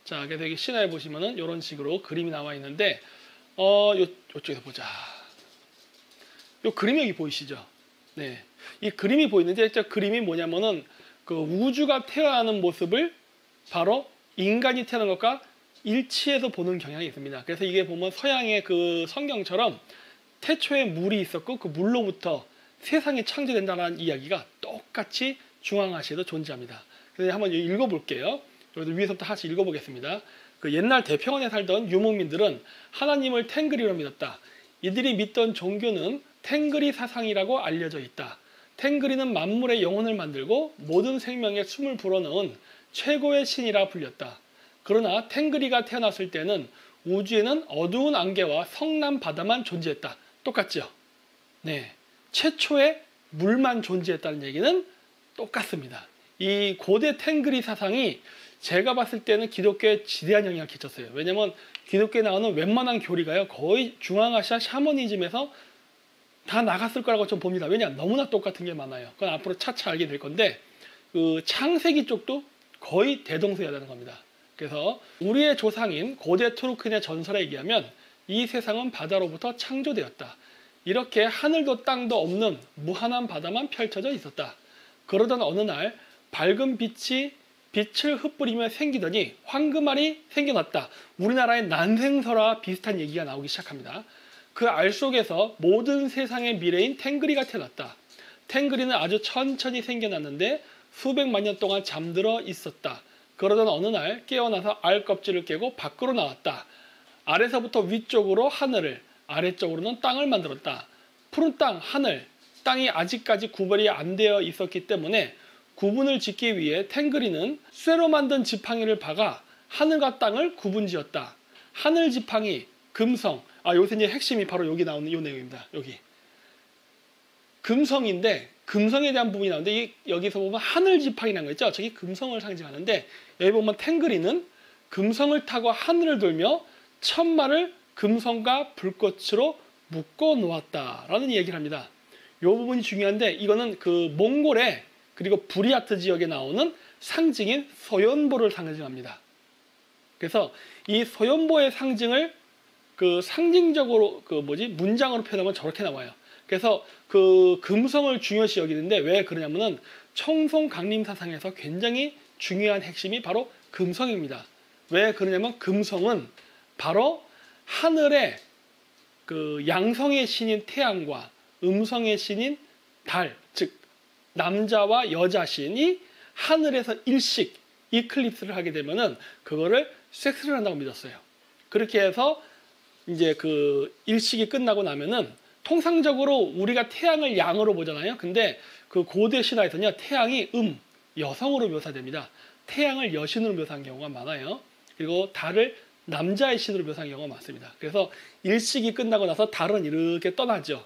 자, 그래서 여기 신화에 보시면은 이런 식으로 그림이 나와 있는데, 요쪽에서 보자. 요 그림이 여기 보이시죠? 네. 이 그림이 보이는데, 저 그림이 뭐냐면은, 그 우주가 태어나는 모습을 바로 인간이 태어난 것과 일치해서 보는 경향이 있습니다. 그래서 이게 보면 서양의 그 성경처럼 태초에 물이 있었고 그 물로부터 세상이 창조된다는 이야기가 똑같이 중앙아시아에도 존재합니다. 그래서 한번 읽어볼게요. 그래서 위에서부터 하나씩 읽어보겠습니다. 그 옛날 대평원에 살던 유목민들은 하나님을 탱그리로 믿었다. 이들이 믿던 종교는 탱그리 사상이라고 알려져 있다. 탱그리는 만물의 영혼을 만들고 모든 생명에 숨을 불어넣은 최고의 신이라 불렸다. 그러나 탱그리가 태어났을 때는 우주에는 어두운 안개와 성난 바다만 존재했다. 똑같죠? 네. 최초의 물만 존재했다는 얘기는 똑같습니다. 이 고대 탱그리 사상이 제가 봤을 때는 기독교에 지대한 영향을 끼쳤어요. 왜냐면 기독교에 나오는 웬만한 교리가요, 거의 중앙아시아 샤머니즘에서 다 나갔을 거라고 좀 봅니다. 왜냐? 너무나 똑같은 게 많아요. 그건 앞으로 차차 알게 될 건데, 그 창세기 쪽도 거의 대동소이하다는 겁니다. 그래서 우리의 조상인 고대 투르크인의 전설에 의하면 이 세상은 바다로부터 창조되었다. 이렇게 하늘도 땅도 없는 무한한 바다만 펼쳐져 있었다. 그러던 어느 날 밝은 빛이 빛을 흩뿌리며 생기더니 황금알이 생겨났다. 우리나라의 난생설화와 비슷한 얘기가 나오기 시작합니다. 그 알 속에서 모든 세상의 미래인 탱그리가 태어났다. 탱그리는 아주 천천히 생겨났는데 수백만 년 동안 잠들어 있었다. 그러던 어느 날 깨어나서 알 껍질을 깨고 밖으로 나왔다. 아래서부터 위쪽으로 하늘을, 아래쪽으로는 땅을 만들었다. 푸른 땅, 하늘, 땅이 아직까지 구별이 안 되어 있었기 때문에 구분을 짓기 위해 탱그리는 쇠로 만든 지팡이를 박아 하늘과 땅을 구분지었다. 하늘 지팡이, 금성, 요새 이제 핵심이 바로 여기 나오는 이 내용입니다. 여기. 금성인데, 금성에 대한 부분이 나오는데, 여기서 보면 하늘 지팡이라는 거 있죠? 저기 금성을 상징하는데, 여기 보면 탱그리는 금성을 타고 하늘을 돌며 천마를 금성과 불꽃으로 묶어 놓았다라는 얘기를 합니다. 이 부분이 중요한데, 이거는 그 몽골의 그리고 부리아트 지역에 나오는 상징인 소연보를 상징합니다. 그래서 이 소연보의 상징을 그 상징적으로 문장으로 표현하면 저렇게 나와요. 그래서 그 금성을 중요시 여기는데 왜 그러냐면은 청송 강림 사상에서 굉장히 중요한 핵심이 바로 금성입니다. 왜 그러냐면 금성은 바로 하늘의 그 양성의 신인 태양과 음성의 신인 달, 즉 남자와 여자 신이 하늘에서 일식, 이클립스를 하게 되면은 그거를 섹스를 한다고 믿었어요. 그렇게 해서 이제 그 일식이 끝나고 나면은 통상적으로 우리가 태양을 양으로 보잖아요. 근데 그 고대 신화에서는요, 태양이 여성으로 묘사됩니다. 태양을 여신으로 묘사한 경우가 많아요. 그리고 달을 남자의 신으로 묘사한 경우가 많습니다. 그래서 일식이 끝나고 나서 달은 이렇게 떠나죠.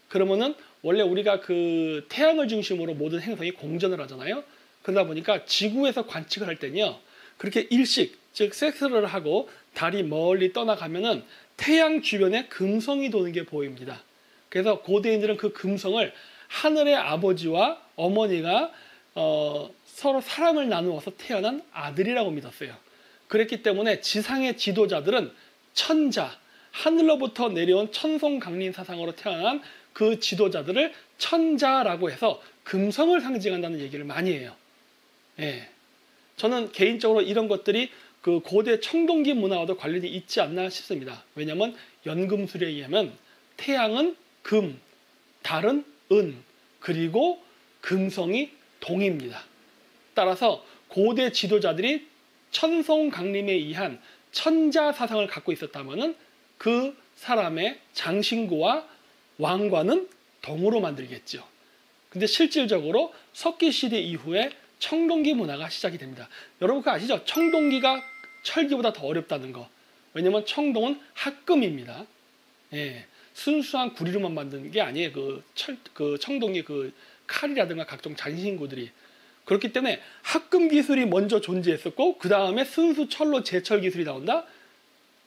그러면은 원래 우리가 그 태양을 중심으로 모든 행성이 공전을 하잖아요. 그러다 보니까 지구에서 관측을 할 때는요, 그렇게 일식, 즉 섹스를 하고 달이 멀리 떠나가면은 태양 주변에 금성이 도는 게 보입니다. 그래서 고대인들은 그 금성을 하늘의 아버지와 어머니가 서로 사랑을 나누어서 태어난 아들이라고 믿었어요. 그랬기 때문에 지상의 지도자들은 천자, 하늘로부터 내려온 천송강림 사상으로 태어난 그 지도자들을 천자라고 해서 금성을 상징한다는 얘기를 많이 해요. 예. 저는 개인적으로 이런 것들이 그 고대 청동기 문화와도 관련이 있지 않나 싶습니다. 왜냐하면 연금술에 의하면 태양은 금, 달은 은, 그리고 금성이 동입니다. 따라서 고대 지도자들이 천송강림에 의한 천자 사상을 갖고 있었다면 그 사람의 장신구와 왕과는 동으로 만들겠죠. 근데 실질적으로 석기시대 이후에 청동기 문화가 시작이 됩니다. 여러분 그거 아시죠? 청동기가 철기보다 더 어렵다는 거. 왜냐면 청동은 합금입니다. 예, 순수한 구리로만 만드는 게 아니에요. 그 청동기 그 칼이라든가 각종 장신구들이. 그렇기 때문에 합금 기술이 먼저 존재했었고 그 다음에 순수 철로 제철 기술이 나온다?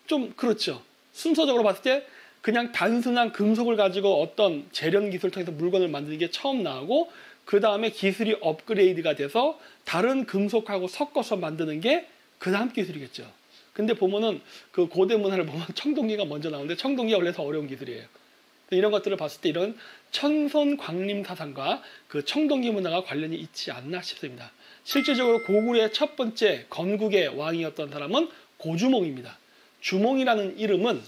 좀 그렇죠. 순서적으로 봤을 때 그냥 단순한 금속을 가지고 어떤 재련 기술을 통해서 물건을 만드는 게 처음 나오고 그 다음에 기술이 업그레이드가 돼서 다른 금속하고 섞어서 만드는 게 그 다음 기술이겠죠. 근데 보면은 그 고대 문화를 보면 청동기가 먼저 나오는데 청동기가 원래 더 어려운 기술이에요. 이런 것들을 봤을 때 이런 천손 광림 사상과 그 청동기 문화가 관련이 있지 않나 싶습니다. 실질적으로 고구려의 첫 번째 건국의 왕이었던 사람은 고주몽입니다. 주몽이라는 이름은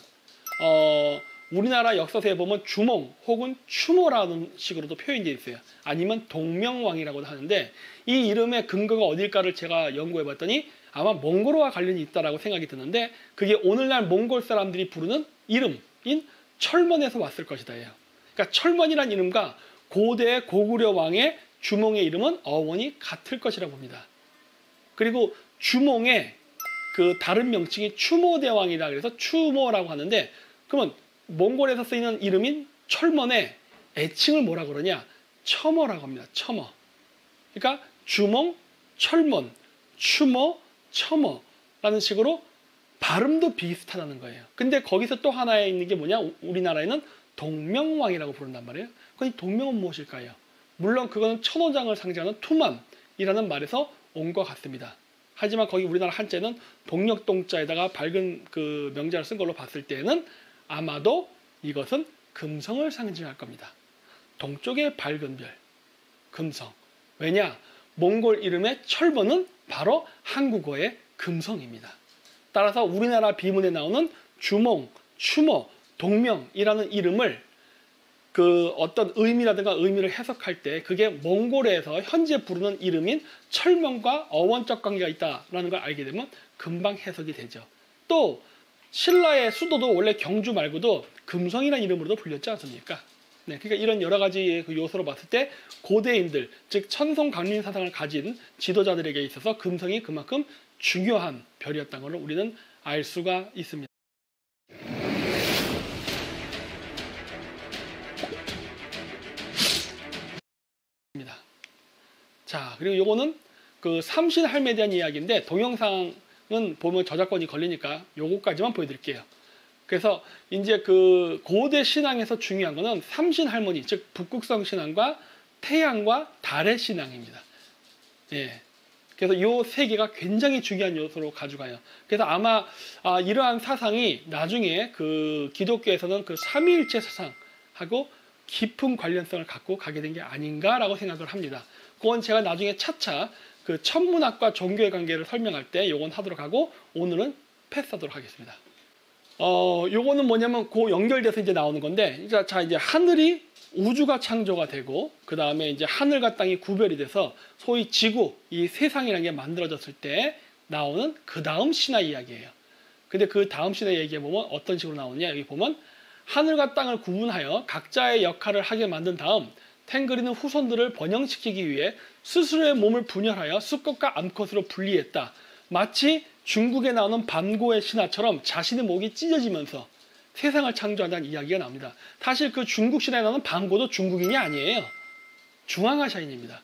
우리나라 역사서에 보면 주몽 혹은 추모라는 식으로도 표현되어 있어요. 아니면 동명왕이라고도 하는데 이 이름의 근거가 어딜까를 제가 연구해 봤더니 아마 몽골어와 관련이 있다라고 생각이 드는데 그게 오늘날 몽골 사람들이 부르는 이름인 철먼에서 왔을 것이다 해요. 그러니까 철먼이라는 이름과 고대 고구려 왕의 주몽의 이름은 어원이 같을 것이라고 봅니다. 그리고 주몽의 그 다른 명칭이 추모대왕이라 그래서 추모라고 하는데 그러면 몽골에서 쓰이는 이름인 철먼의 애칭을 뭐라 그러냐? 첨어라고 합니다. 첨어. 그러니까 주몽, 철먼, 추모, 첨어라는 식으로 발음도 비슷하다는 거예요. 근데 거기서 또 하나에 있는 게 뭐냐? 우리나라에는 동명왕이라고 부른단 말이에요. 그럼 이 동명은 무엇일까요? 물론 그거는 천호장을 상징하는 투만이라는 말에서 온 것 같습니다. 하지만 거기 우리나라 한자는 동력동자에다가 밝은 그 명자를 쓴 걸로 봤을 때는 아마도 이것은 금성을 상징할 겁니다. 동쪽의 밝은 별, 금성. 왜냐? 몽골 이름의 철번은 바로 한국어의 금성입니다. 따라서 우리나라 비문에 나오는 주몽, 추모, 동명이라는 이름을 그 어떤 의미라든가 의미를 해석할 때 그게 몽골에서 현재 부르는 이름인 철명과 어원적 관계가 있다는 걸 알게 되면 금방 해석이 되죠. 또 신라의 수도도 원래 경주 말고도 금성이라는 이름으로도 불렸지 않습니까? 네, 그러니까 이런 여러 가지 그 요소로 봤을 때 고대인들, 즉 천손 강림 사상을 가진 지도자들에게 있어서 금성이 그만큼 중요한 별이었다는 걸 우리는 알 수가 있습니다. 자, 그리고 요거는 그 삼신할매에 대한 이야기인데 동영상은 보면 저작권이 걸리니까 요거까지만 보여드릴게요. 그래서 이제 그 고대 신앙에서 중요한 거는 삼신할머니, 즉 북극성 신앙과 태양과 달의 신앙입니다. 예. 그래서 요 세 개가 굉장히 중요한 요소로 가져가요. 그래서 아마 이러한 사상이 나중에 그 기독교에서는 그 삼위일체 사상하고 깊은 관련성을 갖고 가게 된 게 아닌가라고 생각을 합니다. 그건 제가 나중에 차차 그 천문학과 종교의 관계를 설명할 때 요건 하도록 하고 오늘은 패스하도록 하겠습니다. 요거는 뭐냐면 그 연결돼서 이제 나오는 건데, 자 이제 하늘이 우주가 창조가 되고 그 다음에 이제 하늘과 땅이 구별이 돼서 소위 지구, 이 세상이라는 게 만들어졌을 때 나오는 그 다음 신화 이야기예요. 근데 그 다음 신화 이야기에 보면 어떤 식으로 나오느냐, 여기 보면 하늘과 땅을 구분하여 각자의 역할을 하게 만든 다음 탱그리는 후손들을 번영시키기 위해 스스로의 몸을 분열하여 수컷과 암컷으로 분리했다. 마치 중국에 나오는 반고의 신화처럼 자신의 목이 찢어지면서 세상을 창조한다는 이야기가 나옵니다. 사실 그 중국 신화에 나오는 반고도 중국인이 아니에요. 중앙아시아인입니다.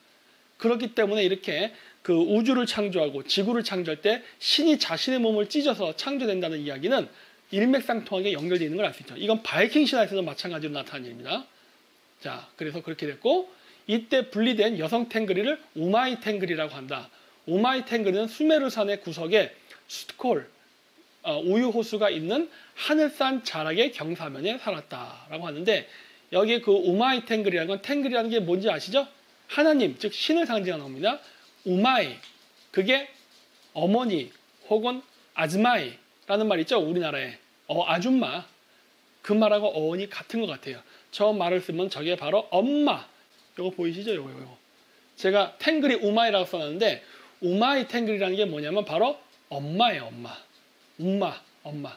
그렇기 때문에 이렇게 그 우주를 창조하고 지구를 창조할 때 신이 자신의 몸을 찢어서 창조된다는 이야기는 일맥상통하게 연결되어 있는 걸 알 수 있죠. 이건 바이킹 신화에서도 마찬가지로 나타난 일입니다. 자, 그래서 그렇게 됐고, 이때 분리된 여성 탱그리를 우마이 탱그리라고 한다. 우마이 탱그리는 수메르산의 구석에 수트콜, 우유 호수가 있는 하늘산 자락의 경사면에 살았다라고 하는데, 여기 그 우마이 탱그리라는 건, 탱그리라는 게 뭔지 아시죠? 하나님, 즉 신을 상징하는 겁니다. 우마이, 그게 어머니 혹은 아즈마이라는 말 있죠? 우리나라에 아줌마, 그 말하고 어원이 같은 것 같아요. 저 말을 쓰면 저게 바로 엄마. 요거 보이시죠? 요거. 제가 탱그리 우마이라고 써놨는데 우마이 탱그리라는 게 뭐냐면 바로 엄마예요. 엄마.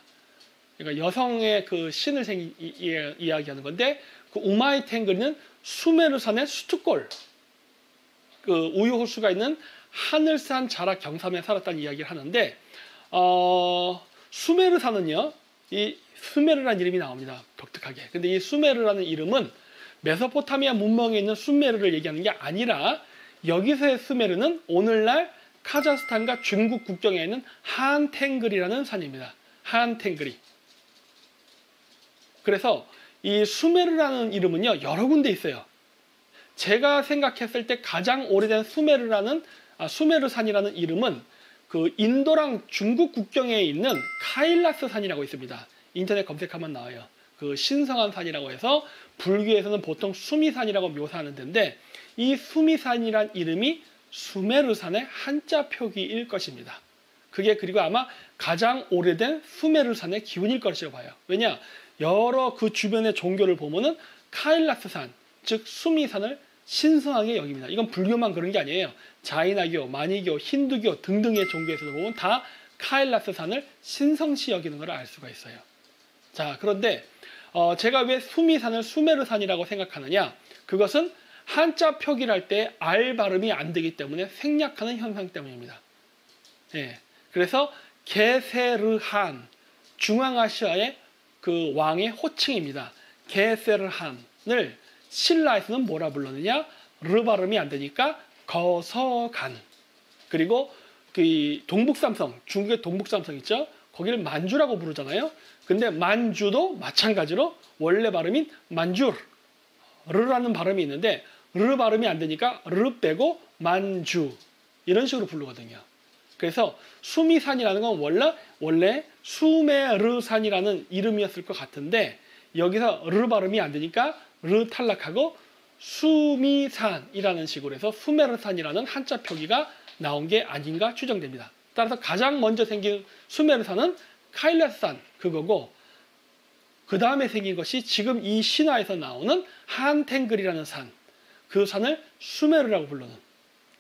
그러니까 여성의 그 신을 이야기하는 건데, 그 우마이 탱그리는 수메르산의 수트골, 그 우유 호수가 있는 하늘산 자락 경사면에 살았다는 이야기를 하는데, 수메르산은요, 이 수메르라는 이름이 나옵니다. 독특하게. 근데 이 수메르라는 이름은 메소포타미아 문명에 있는 수메르를 얘기하는 게 아니라, 여기서의 수메르는 오늘날 카자흐스탄과 중국 국경에 있는 한탱그리라는 산입니다. 한탱그리. 그래서 이 수메르라는 이름은요, 여러 군데 있어요. 제가 생각했을 때 가장 오래된 수메르산이라는 이름은 그 인도랑 중국 국경에 있는 카일라스 산이라고 있습니다. 인터넷 검색하면 나와요. 그 신성한 산이라고 해서 불교에서는 보통 수미산이라고 묘사하는 데인데 이 수미산이란 이름이 수메르산의 한자 표기일 것입니다. 그게 그리고 아마 가장 오래된 수메르산의 기원일 것이라고 봐요. 왜냐? 여러 그 주변의 종교를 보면은 카일라스산, 즉 수미산을 신성하게 여깁니다. 이건 불교만 그런 게 아니에요. 자이나교, 마니교, 힌두교 등등의 종교에서도 보면 다 카일라스산을 신성시 여기는 걸 알 수가 있어요. 자, 그런데 제가 왜 수미산을 수메르산이라고 생각하느냐? 그것은 한자 표기를 할 때 알 발음이 안 되기 때문에 생략하는 현상 때문입니다. 예, 그래서 게세르한, 중앙아시아의 그 왕의 호칭입니다. 게세르한을 신라에서는 뭐라 불렀느냐? 르 발음이 안 되니까 거서간. 그리고 그 동북삼성, 중국의 동북삼성 있죠? 거기를 만주라고 부르잖아요. 근데 만주도 마찬가지로 원래 발음인 만주르, 르라는 발음이 있는데 르 발음이 안 되니까 르 빼고 만주 이런 식으로 부르거든요. 그래서 수미산이라는 건 원래 수메르산이라는 이름이었을 것 같은데 여기서 르 발음이 안 되니까 르 탈락하고 수미산이라는 식으로 해서 수메르산이라는 한자 표기가 나온 게 아닌가 추정됩니다. 따라서 가장 먼저 생긴 수메르산은 카일라스산 그거고 그 다음에 생긴 것이 지금 이 신화에서 나오는 한탱글이라는 산, 그 산을 수메르라고 부르는